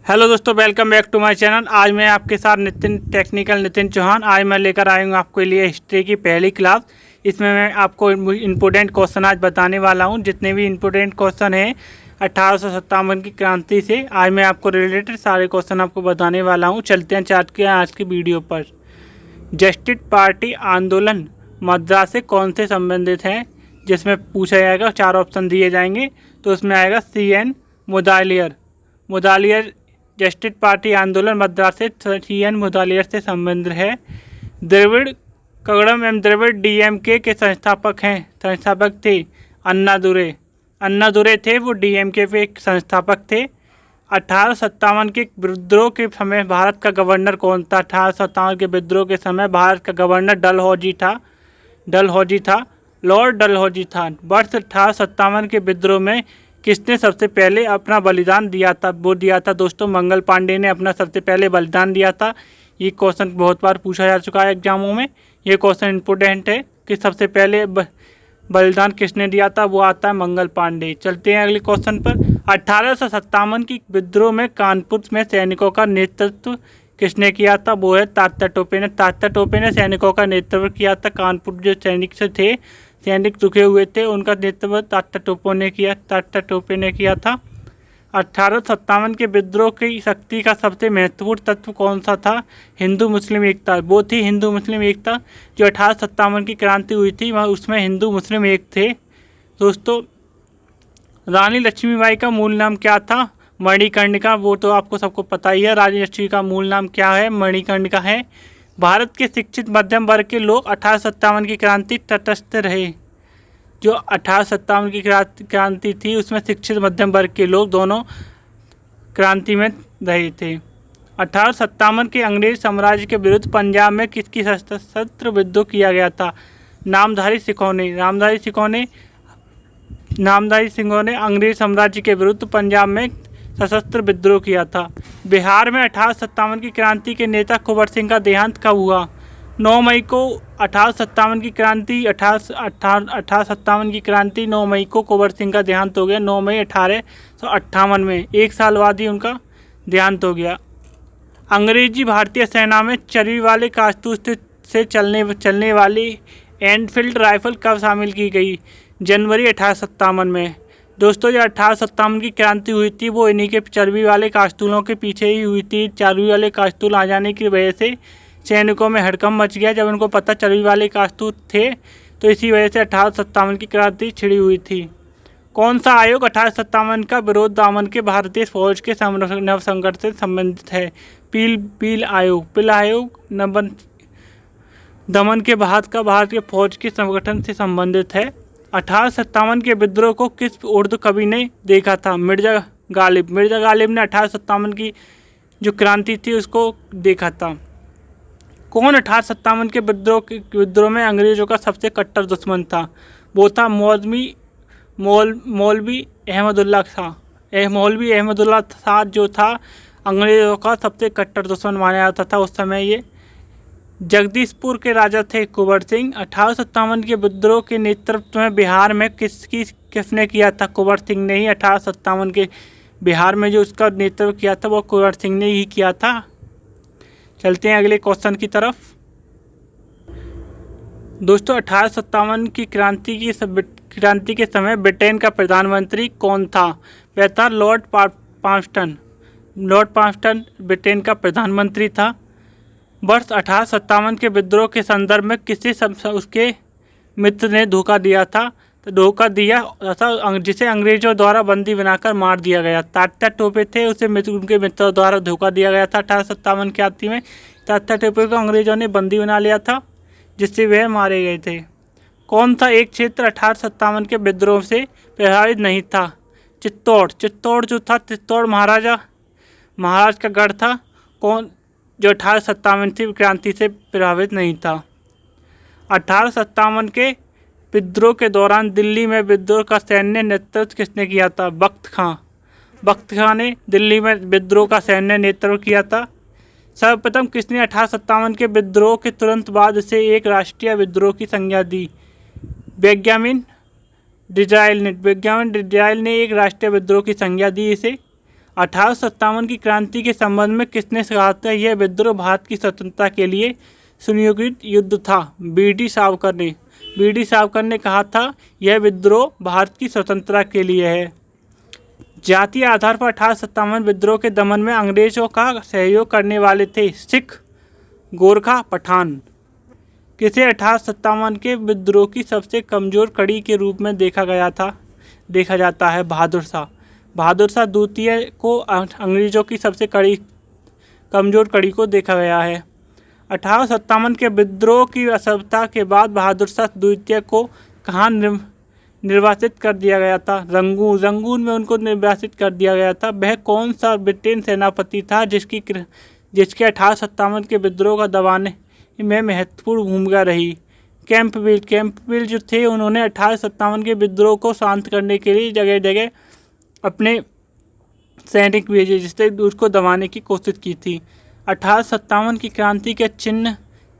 Hello दोस्तों, welcome back to my channel. आज मैं आपके साथ नितिन चौहान। आज मैं लेकर आया हूँ आपके लिए हिस्ट्री की पहली क्लास। इसमें मैं आपको इम्पोर्टेंट क्वेश्चन आज बताने वाला हूँ। जितने भी इम्पोर्टेंट क्वेश्चन हैं 1857 की क्रांति से आज मैं आपको रिलेटेड सारे क्वेश्चन आपको बताने वाला हूँ। चलते हैं चार्ट के आज की वीडियो पर। जस्टिस पार्टी आंदोलन मद्रास से कौन से संबंधित हैं, जिसमें पूछा जाएगा। 4 ऑप्शन दिए जाएंगे, तो उसमें आएगा CN मुदालियर। जस्टिस पार्टी आंदोलन मद्रास से CN मुदालियर से संबंध है। द्रविड़ कगड़म एवं द्रविड़ DMK के संस्थापक थे अन्ना दुरे थे, वो DMK के संस्थापक थे। 1857 के विद्रोह के समय भारत का गवर्नर कौन था? 1857 के विद्रोह के समय भारत का गवर्नर डलहौजी था, लॉर्ड डलहौजी था। वर्ष 1857 के विद्रोह में किसने सबसे पहले अपना बलिदान दिया था? वो दिया था दोस्तों मंगल पांडे ने अपना सबसे पहले बलिदान दिया था। ये क्वेश्चन बहुत बार पूछा जा चुका है एग्जामों में। ये क्वेश्चन इंपॉर्टेंट है कि सबसे पहले बलिदान किसने दिया था। वो आता है मंगल पांडे। चलते हैं अगले क्वेश्चन पर। 1857 की विद्रोह में कानपुर में सैनिकों का नेतृत्व किसने किया था? वो है तात्या टोपे ने सैनिकों का नेतृत्व किया था। कानपुर जो सैनिक रुके हुए थे उनका नेतृत्व तात्या टोपे ने किया था। 1857 के विद्रोह की शक्ति का सबसे महत्वपूर्ण तत्व कौन सा था? हिंदू मुस्लिम एकता। वो थी हिंदू मुस्लिम एकता। जो 1857 की क्रांति हुई थी वह उसमें हिंदू मुस्लिम एक थे। दोस्तों, रानी लक्ष्मीबाई का मूल नाम क्या था? मणिकर्णिका। वो तो आपको सबको पता ही है। रानी लक्ष्मी का मूल नाम क्या है? मणिकर्णिका है। भारत के शिक्षित मध्यम वर्ग के लोग 1857 की क्रांति तटस्थ रहे। जो 1857 की क्रांति थी उसमें शिक्षित मध्यम वर्ग के लोग दोनों क्रांति में रहे थे। 1857 के अंग्रेज साम्राज्य के विरुद्ध पंजाब में किसकी सशस्त्र विद्रोह किया गया था? नामधारी सिखों ने अंग्रेज साम्राज्य के विरुद्ध पंजाब में सशस्त्र विद्रोह किया था। बिहार में 1857 की क्रांति के नेता कुंवर सिंह का देहांत कब हुआ? 9 मई को 1857 की क्रांति 9 मई को कुंवर सिंह का देहांत हो गया। 9 मई 1858 में, 1 साल बाद ही उनका देहांत हो गया। अंग्रेजी भारतीय सेना में चर्बी वाले कारतूस से चलने वाली एनफील्ड राइफल कब शामिल की गई? जनवरी 1857 में। दोस्तों, जो 1857 की क्रांति हुई थी वो इन्हीं के चर्बी वाले कारतूसों के पीछे ही हुई थी। चर्बी वाले कारतूस आ जाने की वजह से सैनिकों में हड़कंप मच गया। जब उनको पता चर्बी वाले कारतूस थे तो इसी वजह से 1857 की क्रांति छिड़ी हुई थी। कौन सा आयोग 1857 का विरोध दमन के भारतीय फौज के नवसंगठन से संबंधित है? पील आयोग दमन के बाद का भारतीय फौज के संगठन से संबंधित है। 1857 के विद्रोह को किस उर्दू कवि ने देखा था? मिर्जा गालिब ने 1857 की जो क्रांति थी उसको देखा था। कौन 1857 के विद्रोह में अंग्रेजों का सबसे कट्टर दुश्मन था? वो था मौलवी अहमदुल्ला शाह जो था अंग्रेजों का सबसे कट्टर दुश्मन माना जाता था उस समय। ये जगदीशपुर के राजा थे कुंवर सिंह। 1857 के विद्रोह के नेतृत्व में बिहार में किसने किया था? कुंवर सिंह ने ही 1857 के बिहार में जो उसका नेतृत्व किया था वो कुंवर सिंह ने ही किया था। चलते हैं अगले क्वेश्चन की तरफ। दोस्तों, 1857 की क्रांति के समय ब्रिटेन का प्रधानमंत्री कौन था? वह था लॉर्ड पाल्मस्टन ब्रिटेन का प्रधानमंत्री था। वर्ष 1857 के विद्रोह के संदर्भ में उसके मित्र ने धोखा दिया था जिसे अंग्रेजों द्वारा बंदी बनाकर मार दिया गया। तात्या टोपे थे, उनके मित्रों द्वारा धोखा दिया गया था। 1857 की क्रांति में तात्या टोपे को अंग्रेजों ने बंदी बना लिया था जिससे वह मारे गए थे। कौन सा एक क्षेत्र 1857 के विद्रोह से प्रभावित नहीं था? चित्तौड़ महाराज का गढ़ था। जो 1857 की क्रांति से प्रभावित नहीं था। 1857 के विद्रोह के दौरान दिल्ली में विद्रोह का सैन्य नेतृत्व किसने किया था? बख्त खां ने दिल्ली में विद्रोह का सैन्य नेतृत्व किया था। सर्वप्रथम किसने 1857 के विद्रोह के तुरंत बाद इसे एक राष्ट्रीय विद्रोह की संज्ञा दी? बेंजामिन डिज़ाइल ने एक राष्ट्रीय विद्रोह की संज्ञा दी इसे। 1857 की क्रांति के संबंध में किसने कहा था यह विद्रोह भारत की स्वतंत्रता के लिए सुनियोजित युद्ध था? बी.डी. सावरकर ने। बी.डी. सावरकर ने कहा था यह विद्रोह भारत की स्वतंत्रता के लिए है। जातीय आधार पर 1857 विद्रोह के दमन में अंग्रेजों का सहयोग करने वाले थे सिख, गोरखा, पठान। किसे 1857 के विद्रोह की सबसे कमज़ोर कड़ी के रूप में देखा जाता है? बहादुर शाह। बहादुर शाह द्वितीय को अंग्रेजों की सबसे कमज़ोर कड़ी को देखा गया है। 1857 के विद्रोह की असफलता के बाद बहादुर शाह द्वितीय को कहाँ निर्वासित कर दिया गया था? रंगून में उनको निर्वासित कर दिया गया था। वह कौन सा ब्रिटेन सेनापति था जिसके 1857 के विद्रोह का दबाने में महत्वपूर्ण भूमिका रही? कैंपबेल जो थे उन्होंने 1857 के विद्रोह को शांत करने के लिए जगह जगह अपने सैनिक भेजे जिससे उसको दबाने की कोशिश की थी। 1857 की क्रांति के चिन्ह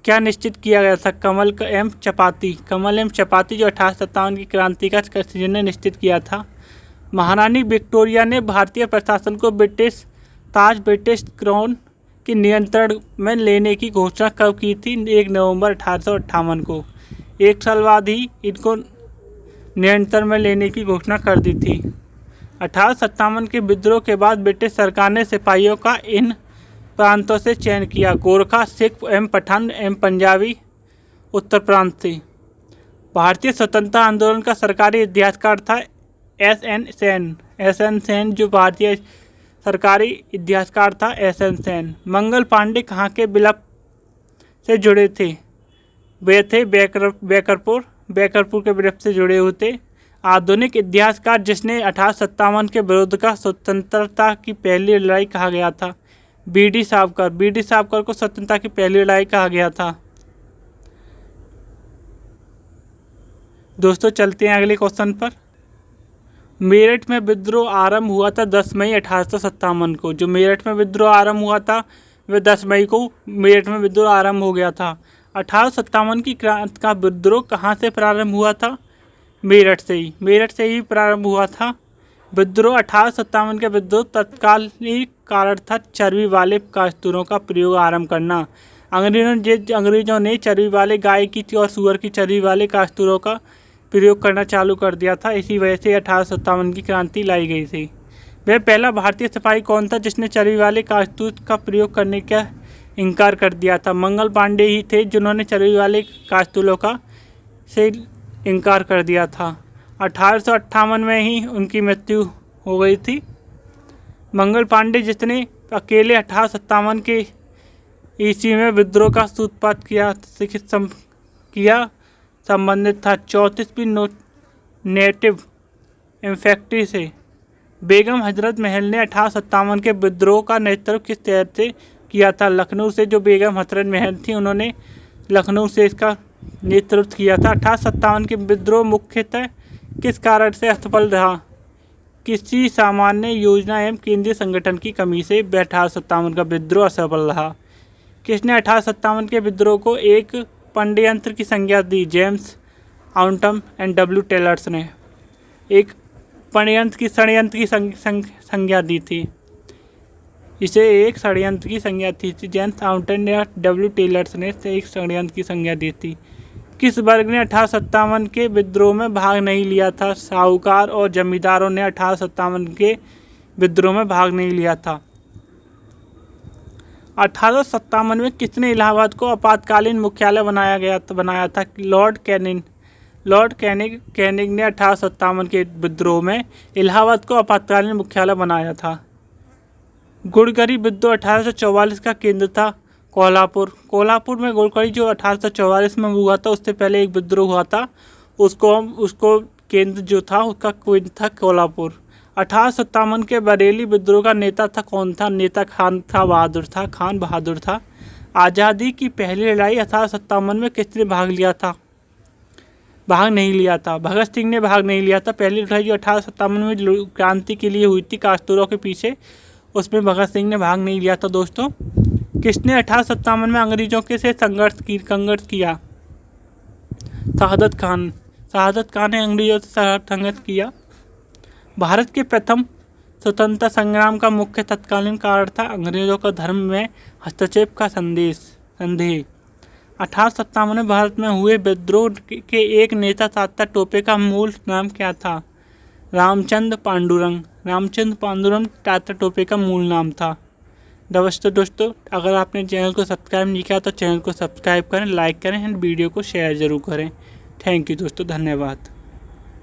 क्या निश्चित किया गया था? कमल एम चपाती जो 1857 की क्रांति का चिन्ह निश्चित किया था। महारानी विक्टोरिया ने भारतीय प्रशासन को ब्रिटिश क्राउन के नियंत्रण में लेने की घोषणा कब की थी? 1 नवंबर 1858 को। एक साल बाद ही इनको नियंत्रण में लेने की घोषणा कर दी थी। 1857 के विद्रोह के बाद ब्रिटिश सरकार ने सिपाहियों का इन प्रांतों से चयन किया: गोरखा, सिख एवं पठान एवं पंजाबी उत्तर प्रांत से। भारतीय स्वतंत्रता आंदोलन का सरकारी इतिहासकार था एस एन सेन जो भारतीय सरकारी इतिहासकार था एस.एन. सेन। मंगल पांडे कहाँ के विलप से जुड़े थे? वे थे बैकरपुर के विलप से जुड़े हुए थे। आधुनिक इतिहासकार जिसने 1857 के विरुद्ध का स्वतंत्रता की पहली लड़ाई कहा गया था? बी.डी. सावरकर को स्वतंत्रता की पहली लड़ाई कहा गया था। दोस्तों चलते हैं अगले क्वेश्चन पर। मेरठ में विद्रोह आरंभ हुआ था 10 मई 1857 को। जो मेरठ में विद्रोह आरंभ हुआ था वह 10 मई को मेरठ में विद्रोह आरंभ हो गया था। 1857 की क्रांति का विद्रोह कहाँ से प्रारंभ हुआ था? मेरठ से ही प्रारंभ हुआ था विद्रोह। 1857 के विद्रोह तत्कालीन कारण था चर्बी वाले कास्तूरों का प्रयोग आरंभ करना। अंग्रेजों ने चर्बी वाले गाय की और सूअर की चर्बी वाले कास्तूरों का प्रयोग करना चालू कर दिया था। इसी वजह से 1857 की क्रांति लाई गई थी। वह पहला भारतीय सिपाही कौन था जिसने चर्बी वाले कास्तूर का प्रयोग करने का इनकार कर दिया था? मंगल पांडे ही थे जिन्होंने चर्बी वाले कास्तूलों का से इनकार कर दिया था। 1858 में ही उनकी मृत्यु हो गई थी। मंगल पांडे जिसने अकेले 1857 के ईस्वी में विद्रोह का सूत्रपात किया संबंधित था 34वीं नेटिव इन्फेंट्री से। बेगम हजरत महल ने 1857 के विद्रोह का नेतृत्व किस शहर से किया था? लखनऊ से। जो बेगम हजरत महल थी उन्होंने लखनऊ से इसका नेतृत्व किया था। 1857 के विद्रोह मुख्यतः किस कारण से असफल रहा? किसी सामान्य योजना एवं केंद्रीय संगठन की कमी से 1857 का विद्रोह असफल रहा। किसने 1857 के विद्रोह को एक षड्यंत्र की संज्ञा दी? James Outram and W Taylors ने एक षड्यंत्र की संज्ञा दी थी। इसे एक षड्यंत्र की संज्ञा थी। जेम्स आउटम या डब्ल्यू टेलर्स ने एक षड्यंत्र की संज्ञा दी थी। किस वर्ग ने 1857 के विद्रोह में भाग नहीं लिया था? साहूकार और जमींदारों ने 1857 के विद्रोह में भाग नहीं लिया था। 1857 में किसने इलाहाबाद को आपातकालीन मुख्यालय बनाया था? लॉर्ड कैनिंग ने 1857 के विद्रोह में इलाहाबाद को आपातकालीन मुख्यालय बनाया था। गुड़गरी विद्रोह 1844 का केंद्र था कोल्हापुर में। गुड़गरी जो 1844 में हुआ था उससे पहले एक विद्रोह हुआ था, उसको केंद्र जो था उसका केंद्र था कोल्हापुर। 1857 के बरेली विद्रोह का नेता था कौन था? नेता खान बहादुर था। आज़ादी की पहली लड़ाई 1857 में किसने भाग नहीं लिया था? भगत सिंह ने भाग नहीं लिया था। पहली लड़ाई जो 1857 में क्रांति के लिए हुई थी कास्तूरों के पीछे, उसमें भगत सिंह ने भाग नहीं लिया था। दोस्तों किसने 1857 में अंग्रेजों के से संघर्ष किया? शहादत खान ने अंग्रेजों से संघर्ष किया। भारत के प्रथम स्वतंत्रता संग्राम का मुख्य तत्कालीन कारण था अंग्रेजों का धर्म में हस्तक्षेप का संदेह। 1857 में भारत में हुए विद्रोह के एक नेता तात्या टोपे का मूल नाम क्या था? रामचंद्र पांडुरंग तात्या टोपे का मूल नाम था। नमस्ते दोस्तों, अगर आपने चैनल को सब्सक्राइब नहीं किया तो चैनल को सब्सक्राइब करें, लाइक करें एंड वीडियो को शेयर ज़रूर करें। थैंक यू दोस्तों, धन्यवाद।